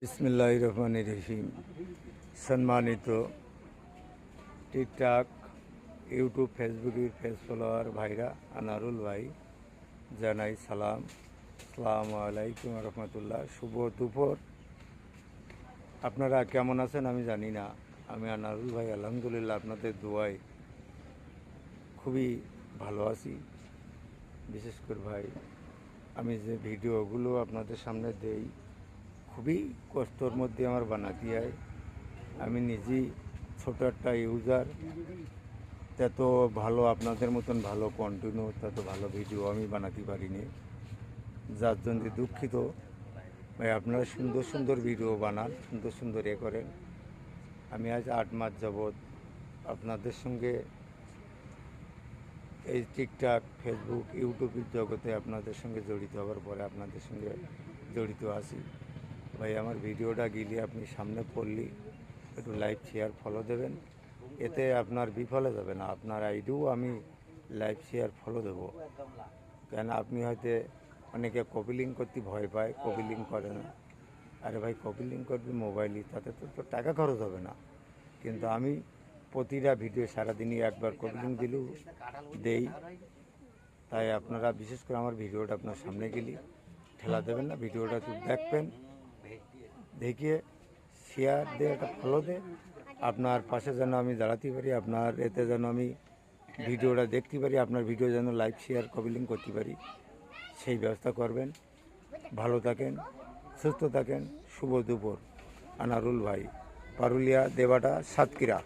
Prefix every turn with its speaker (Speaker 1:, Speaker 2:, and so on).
Speaker 1: বিসমিল্লাহির রহমানির রহিম। সম্মানিত টিকটক, ইউটিউব, ফেসবুকের ফেস ফলোয়ার ভাইরা, আনারুল ভাই জানাই সালাম। আসসালামু আলাইকুম রহমতুল্লাহ। শুভ দুপুর। আপনারা কেমন আছেন আমি জানি না। আমি আনারুল ভাই আলহামদুলিল্লাহ আপনাদের দোয়ায় খুবই ভালো আছি। বিশেষ করে ভাই, আমি যে ভিডিওগুলো আপনাদের সামনে দেই খুবই কষ্টর মধ্যে আমার বানাতে হয়। আমি নিজেই ছোট একটা ইউজার, তত ভালো আপনাদের মতন ভালো কন্টিনিউ, তত ভালো ভিডিও আমি বানাতে পারিনি, যার জন্য দুঃখিত ভাই। আপনারা সুন্দর সুন্দর ভিডিও বানান, সুন্দর সুন্দর করেন। আমি আজ 8 মাস যাবৎ আপনাদের সঙ্গে এই টিকটক, ফেসবুক, ইউটিউবের জগতে আপনাদের সঙ্গে জড়িত হওয়ার পরে আপনাদের সঙ্গে জড়িত আছি ভাই। আমার ভিডিওটা গেলে আপনি সামনে পড়লি একটু লাইক, শেয়ার, ফলো দেবেন। এতে আপনার বিফলে যাবে না। আপনার আইডিও আমি লাইক, শেয়ার, ফলো দেবো। কেন আপনি হয়তো অনেকে কপি লিঙ্ক করতে ভয় পায়, কপি লিঙ্ক করে না। আরে ভাই, কপি লিঙ্ক করবি মোবাইলই, তাতে তো টাকা খরচ হবে না। কিন্তু আমি প্রতিটা ভিডিও সারাদিনই একবার কপি লিঙ্ক দিলেও দেই। তাই আপনারা বিশেষ করে আমার ভিডিওটা আপনার সামনে গেলে ঠেলা দেবেন না, ভিডিওটা একটু দেখবেন, দেখিয়ে শেয়ার দিয়ে একটা ফলো দে। আপনার পাশে যেন আমি দাঁড়াতে পারি, আপনার এতে যেন আমি ভিডিওটা দেখতে পারি, আপনার ভিডিও যেন লাইক, শেয়ার, কপি লিঙ্ক করতে পারি, সেই ব্যবস্থা করবেন। ভালো থাকেন, সুস্থ থাকেন। শুভ দুপুর। আনারুল ভাই, পারুলিয়া, দেবাটা, সাতক্ষীরা।